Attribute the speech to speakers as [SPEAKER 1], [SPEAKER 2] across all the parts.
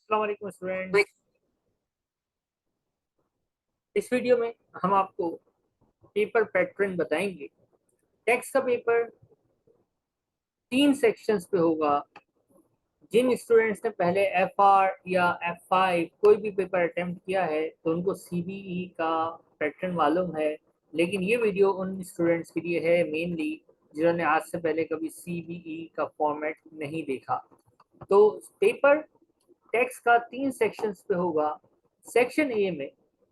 [SPEAKER 1] अस्सलाम वालेकुम स्टूडेंट्स। इस वीडियो में हम आपको पेपर पैटर्न बताएंगे। टेक्स्ट का पेपर 3 सेक्शंस पे होगा। जिन स्टूडेंट्स ने पहले FR या F5 कोई भी पेपर अटेम्प्ट किया है तो उनको CBE का पैटर्न मालूम है, लेकिन ये वीडियो उन स्टूडेंट्स के लिए है मेनली जिन्होंने आज से पहले कभी CBE का फॉर्मेट नहीं देखा। तो पेपर टेक्स्ट का 3 सेक्शंस पे होगा। सेक्शन ए में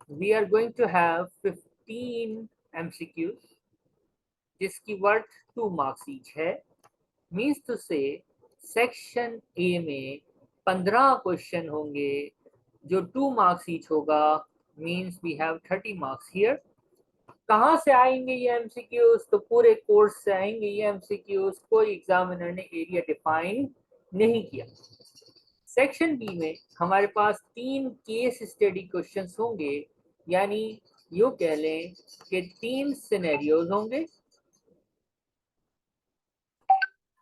[SPEAKER 1] we are going to have 15 MCQs जिसकी वर्थ 2 मार्क्स ईच है। Means to say section A में 15 क्वेश्चन होंगे जो 2 मार्क्स ईच होगा। Means we have 30 marks here. कहाँ से आएंगे ये एमसीक्यूज? तो पूरे कोर्स से आएंगे ये एमसीक्यूज। कोई एग्जामिनर ने एरिया डिफाइन नहीं किया। सेक्शन बी में हमारे पास 3 केस स्टडी क्वेश्चंस होंगे, यानी यूं कह लें कि 3 सिनेरियोज होंगे।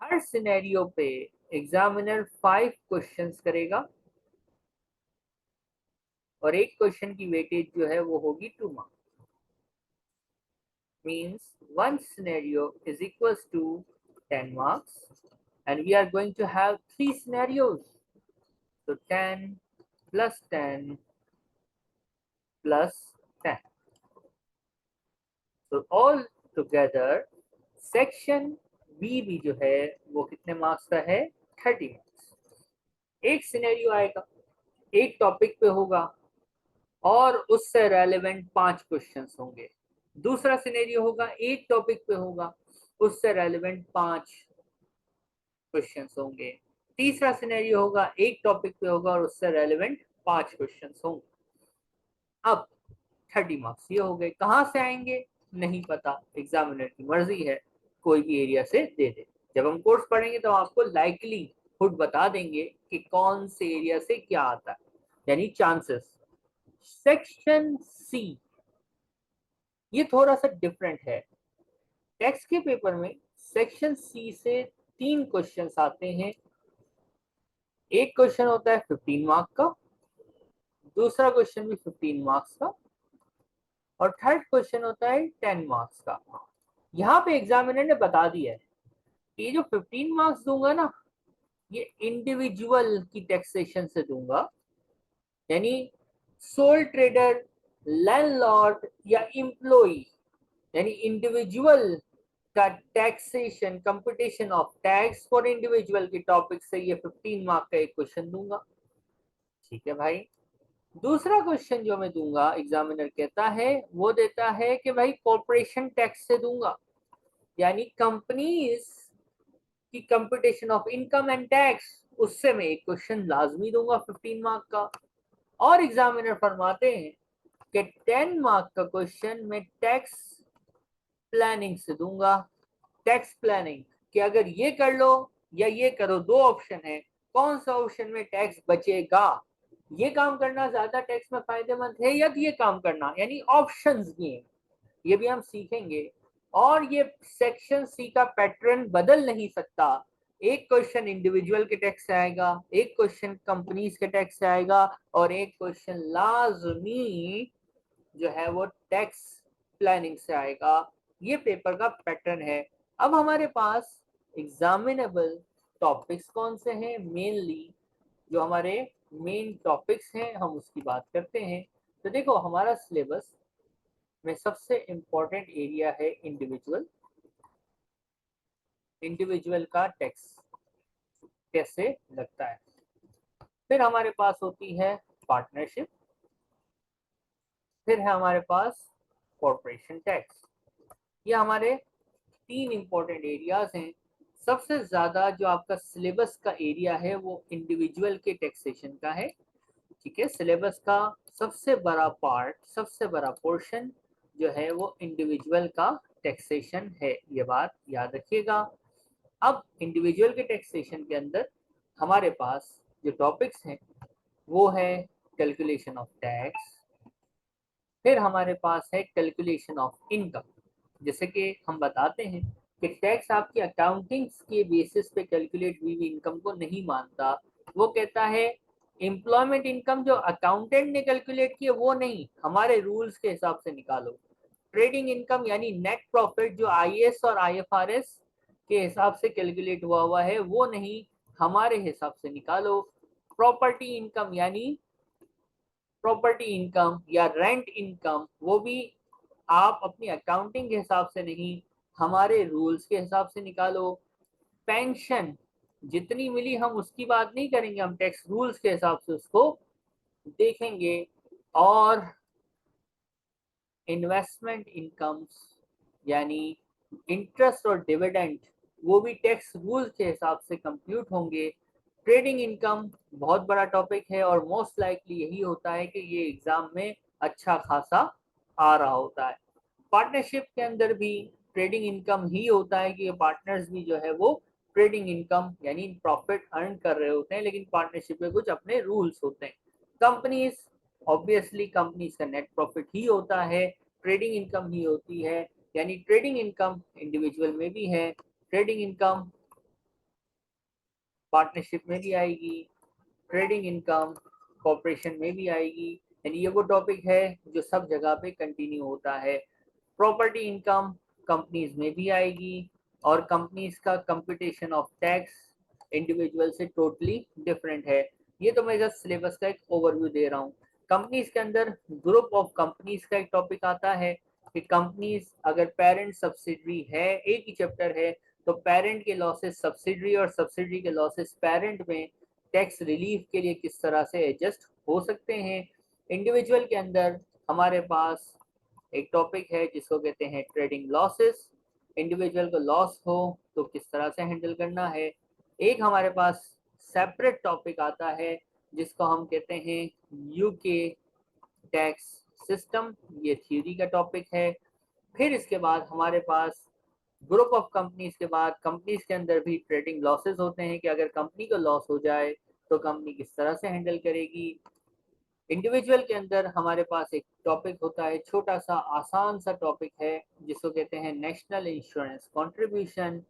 [SPEAKER 1] हर सिनेरियो पे एग्जामिनर 5 क्वेश्चंस करेगा और एक क्वेश्चन की वेटेज जो है वो होगी 2 marks. Means 1 scenario is equals to 10 marks and we are going to have 3 scenarios. तो 10 प्लस 10 प्लस 10, तो ऑल टुगेदर सेक्शन बी भी जो है वो कितने मार्क्स का है? 30 मार्क्स। एक सिनेरियो आएगा, एक टॉपिक पे होगा और उससे रेलेवेंट 5 क्वेश्चंस होंगे। दूसरा सिनेरियो होगा, एक टॉपिक पे होगा, उससे रेलेवेंट 5 क्वेश्चंस होंगे। तीसरा सिनेरियो होगा, एक टॉपिक पे होगा और उससे रेलेवेंट 5 क्वेश्चंस होंगे। अब 30 मार्क्स ये हो गए। कहाँ से आएंगे नहीं पता, एग्जामिनर की मर्जी है, कोई भी एरिया से दे दे। जब हम कोर्स पढ़ेंगे तो आपको लाइकली खुद बता देंगे कि कौन से एरिया से क्या आता है, यानी चांसेस। सेक्शन सी ये थोड़ा सा डिफरेंट है। टेक्स्ट के पेपर में सेक्शन सी से 3 क्वेश्चंस आते हैं। एक क्वेश्चन होता है 15 मार्क का, दूसरा क्वेश्चन भी 15 मार्क्स का और थर्ड क्वेश्चन होता है 10 मार्क्स का। यहाँ पे एग्जामिनर ने बता दिया है कि ये जो 15 मार्क्स दूंगा ना, ये इंडिविजुअल की टैक्सेशन से दूंगा, यानी सोल ट्रेडर, लैंडलॉर्ड या एम्प्लॉय, यानी इंडिविजुअल का taxation, competition of tax for individual के टॉपिक से ये 15 मार्क का एक क्वेश्चन दूंगा। ठीक है भाई। दूसरा क्वेश्चन जो मैं दूंगा, एग्जामिनर कहता है, वो देता है कि भाई कॉर्पोरेशन टैक्स से दूंगा, यानी कंपनीज की competition of income and tax, उससे मैं एक क्वेश्चन लाजमी दूंगा 15 मार्क का। और एग्जामिनर फरमाते हैं कि 10 मार्क का क्वेश्चन मैं टैक्स प्लानिंग से दूंगा। टैक्स प्लानिंग कि अगर ये कर लो या ये करो, 2 ऑप्शन है, कौन सा ऑप्शन में टैक्स बचेगा, ये काम करना ज्यादा टैक्स में फायदेमंद है या ये काम करना, यानी ऑप्शंस ये भी हम सीखेंगे। और ये सेक्शन सी का पैटर्न बदल नहीं सकता। एक क्वेश्चन इंडिविजुअल के टैक्स से आएगा, एक क्वेश्चन कंपनीज के टैक्स से आएगा और एक क्वेश्चन लाजमी जो है वो टैक्स प्लानिंग से आएगा। ये पेपर का पैटर्न है। अब हमारे पास एग्जामिनेबल टॉपिक्स कौन से हैं? मेनली जो हमारे मेन टॉपिक्स हैं हम उसकी बात करते हैं। तो देखो, हमारा सिलेबस में सबसे इम्पोर्टेंट एरिया है इंडिविजुअल। इंडिविजुअल का टैक्स कैसे लगता है। फिर हमारे पास होती है पार्टनरशिप। फिर है हमारे पास कॉर्पोरेशन टैक्स। ये हमारे 3 इंपॉर्टेंट एरियाज हैं। सबसे ज्यादा जो आपका सिलेबस का एरिया है वो इंडिविजुअल के टैक्सेशन का है। ठीक है, सिलेबस का सबसे बड़ा पार्ट, सबसे बड़ा पोर्शन जो है वो इंडिविजुअल का टैक्सेशन है, ये बात याद रखिएगा। अब इंडिविजुअल के टैक्सेशन के अंदर हमारे पास जो टॉपिक्स हैं वो है कैलकुलेशन ऑफ टैक्स। फिर हमारे पास है कैलकुलेशन ऑफ इनकम। जैसे कि हम बताते हैं कि टैक्स आपकी अकाउंटिंग के बेसिस पे कैलकुलेट हुई इनकम को नहीं मानता। वो कहता है एम्प्लॉयमेंट इनकम जो अकाउंटेंट ने कैलकुलेट की है वो नहीं, हमारे रूल्स के हिसाब से निकालो। ट्रेडिंग इनकम यानी नेट प्रॉफिट जो आईएएस और आईएफआरएस के हिसाब से कैलकुलेट हुआ है वो नहीं, हमारे हिसाब से निकालो। प्रॉपर्टी इनकम यानी प्रॉपर्टी इनकम या रेंट इनकम, वो भी आप अपनी अकाउंटिंग के हिसाब से नहीं, हमारे रूल्स के हिसाब से निकालो। पेंशन जितनी मिली हम उसकी बात नहीं करेंगे, हम टैक्स रूल्स के हिसाब से उसको देखेंगे। और इन्वेस्टमेंट इनकम्स यानी इंटरेस्ट और डिविडेंड, वो भी टैक्स रूल के हिसाब से कंप्यूट होंगे। ट्रेडिंग इनकम बहुत बड़ा टॉपिक है और मोस्ट लाइकली यही होता है कि ये एग्जाम में अच्छा खासा आ रहा होता है। पार्टनरशिप के अंदर भी ट्रेडिंग इनकम ही होता है कि पार्टनर्स भी जो है वो ट्रेडिंग इनकम यानी प्रॉफिट अर्न कर रहे होते हैं, लेकिन पार्टनरशिप में कुछ अपने रूल्स होते हैं। कंपनीज, ऑब्वियसली कंपनीज का नेट प्रॉफिट ही होता है, ट्रेडिंग इनकम ही होती है, यानी ट्रेडिंग इनकम इंडिविजुअल में भी है, ट्रेडिंग इनकम पार्टनरशिप में भी आएगी, ट्रेडिंग इनकम कॉर्पोरेशन में भी आएगी। यानी ये वो टॉपिक है जो सब जगह पे कंटिन्यू होता है। प्रॉपर्टी इनकम कंपनीज में भी आएगी और कंपनीज का कंप्यूटेशन ऑफ टैक्स इंडिविजुअल से टोटली डिफरेंट है। ये तो मैं जस्ट सिलेबस का एक ओवरव्यू दे रहा हूँ। कंपनीज के अंदर ग्रुप ऑफ कंपनीज का एक टॉपिक आता है कि कंपनीज अगर पेरेंट सब्सिडरी है, एक ही चैप्टर है, तो पेरेंट के लॉसेस सब्सिडरी और सब्सिडरी के लॉसेस पेरेंट में टैक्स रिलीफ के लिए किस तरह से एडजस्ट हो सकते हैं। इंडिविजुअल के अंदर हमारे पास एक टॉपिक है जिसको कहते हैं ट्रेडिंग लॉसेस, इंडिविजुअल को लॉस हो तो किस तरह से हैंडल करना है। एक हमारे पास सेपरेट टॉपिक आता है जिसको हम कहते हैं यूके टैक्स सिस्टम, ये थ्योरी का टॉपिक है। फिर इसके बाद हमारे पास ग्रुप ऑफ कंपनीज के बाद कंपनीज के अंदर भी ट्रेडिंग लॉसेस होते हैं कि अगर कंपनी को लॉस हो जाए तो कंपनी किस तरह से हैंडल करेगी। इंडिविजुअल के अंदर हमारे पास एक टॉपिक होता है, छोटा सा आसान सा टॉपिक है जिसको कहते हैं नेशनल इंश्योरेंस कंट्रीब्यूशन।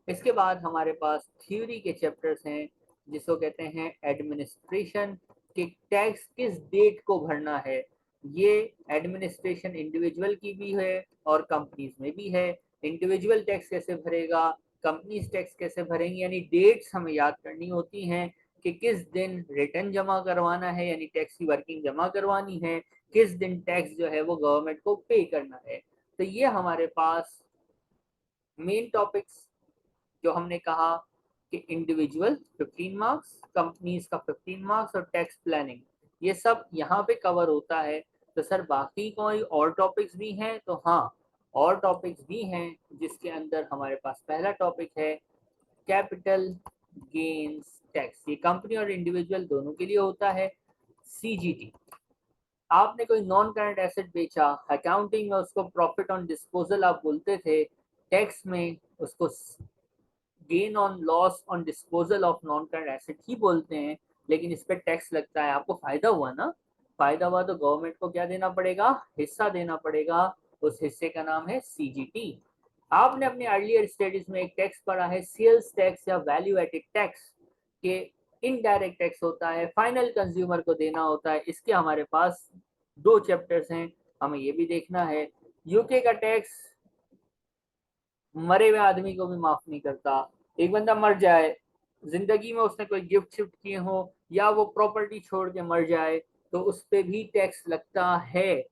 [SPEAKER 1] इसके बाद हमारे पास थ्योरी के चैप्टर्स हैं जिसको कहते हैं एडमिनिस्ट्रेशन, कि टैक्स किस डेट को भरना है। ये एडमिनिस्ट्रेशन इंडिविजुअल की भी है और कंपनीज में भी है। इंडिविजुअल टैक्स कैसे भरेगा, कंपनीज टैक्स कैसे भरेंगी, यानी डेट्स हमें याद करनी होती हैं कि किस दिन रिटर्न जमा करवाना है यानी टैक्स की वर्किंग जमा करवानी है, किस दिन टैक्स जो है वो गवर्नमेंट को पे करना है। तो ये हमारे पास मेन टॉपिक्स जो हमने कहा कि इंडिविजुअल 15 मार्क्स, कंपनीज का 15 मार्क्स और टैक्स प्लानिंग, ये सब यहाँ पे कवर होता है। तो सर बाकी कोई और टॉपिक्स भी हैं? तो हाँ, और टॉपिक्स भी हैं जिसके अंदर हमारे पास पहला टॉपिक है कैपिटल गेन्स टैक्स। ये कंपनी और इंडिविजुअल दोनों के लिए होता है। सीजीटी, आपने कोई नॉन करंट एसेट बेचा, अकाउंटिंग में उसको प्रॉफिट ऑन डिस्पोजल आप बोलते थे, टैक्स में उसको gain on loss on disposal of non current asset ही बोलते हैं, लेकिन इस पर टैक्स लगता है। आपको फायदा हुआ ना, फायदा हुआ तो गवर्नमेंट को क्या देना पड़ेगा, हिस्सा देना पड़ेगा, उस हिस्से का नाम है सीजीटी। आपने अपने अर्लियर स्टडीज में एक टैक्स पढ़ा है सेल्स टैक्स या वैल्यू एडेड टैक्स, के इनडायरेक्ट टैक्स होता है, फाइनल कंज्यूमर को देना होता है। इसके हमारे पास दो चैप्टर्स हैं, हमें ये भी देखना है। यूके का टैक्स मरे हुए आदमी को भी माफ नहीं करता। एक बंदा मर जाए, जिंदगी में उसने कोई गिफ्ट शिफ्ट किए हो या वो प्रॉपर्टी छोड़ के मर जाए तो उस पर भी टैक्स लगता है।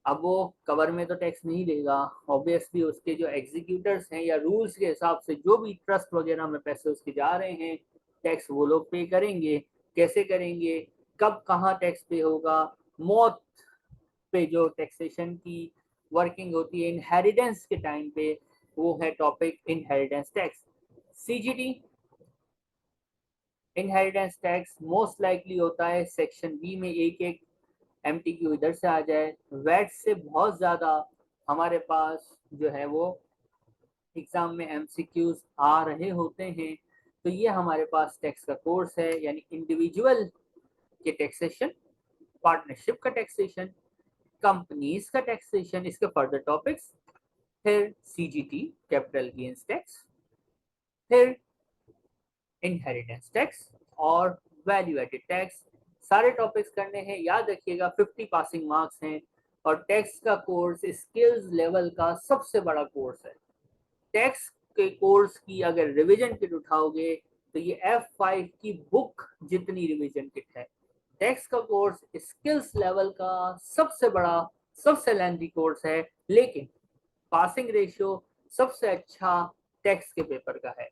[SPEAKER 1] अब वो कवर में तो टैक्स नहीं देगा, ऑब्वियसली उसके जो एग्जीक्यूटर्स हैं या रूल्स के हिसाब से जो भी ट्रस्ट वगैरह में पैसे उसके जा रहे हैं, टैक्स वो लोग पे करेंगे। कैसे करेंगे, कब कहाँ टैक्स पे होगा, मौत पे जो टैक्सेशन की वर्किंग होती है इनहेरिटेंस के टाइम पे, वो है topic inheritance tax. CGT inheritance tax most likely होता है सेक्शन बी में, एक एक एमटीक्यू इधर से आ जाए। वैट से बहुत ज्यादा हमारे पास जो है वो एग्जाम में एमसीक्यूज आ रहे होते हैं। तो ये हमारे पास टैक्स का कोर्स है, यानी इंडिविजुअल के टैक्सेशन, पार्टनरशिप का टैक्सेशन, कंपनीज का टैक्सेशन, इसके फर्दर टॉपिक्स, फिर सीजीटी कैपिटल गेन्स टैक्स, फिर इनहेरिटेंस टैक्स और वैल्यू एडेड टैक्स। सारे टॉपिक्स करने हैं। याद रखिएगा 50 पासिंग मार्क्स हैं और टैक्स का कोर्स स्किल्स लेवल का सबसे बड़ा कोर्स है। टैक्स के कोर्स की अगर रिवीजन किट उठाओगे तो ये F5 की बुक जितनी रिवीजन किट है। टैक्स का कोर्स स्किल्स लेवल का सबसे बड़ा, सबसे लेंथी कोर्स है, लेकिन पासिंग रेशियो सबसे अच्छा टैक्स के पेपर का है।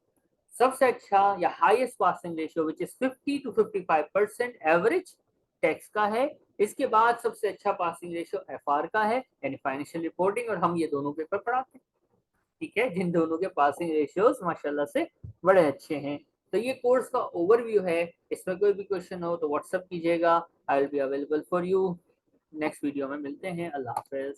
[SPEAKER 1] सबसे अच्छा या highest passing ratio which is 50 to 55% average tax का है। इसके बाद सबसे अच्छा पासिंग रेशियो FR का है, यानी फाइनेंशियल रिपोर्टिंग, और हम ये दोनों पेपर पढ़ाते हैं। ठीक है, जिन दोनों के पासिंग रेशियोज माशाल्लाह से बड़े अच्छे हैं। तो ये कोर्स का ओवरव्यू है। इसमें कोई भी क्वेश्चन हो तो व्हाट्सएप कीजिएगा, I will be available for you. Next video में मिलते हैं। अल्लाह हाफिज।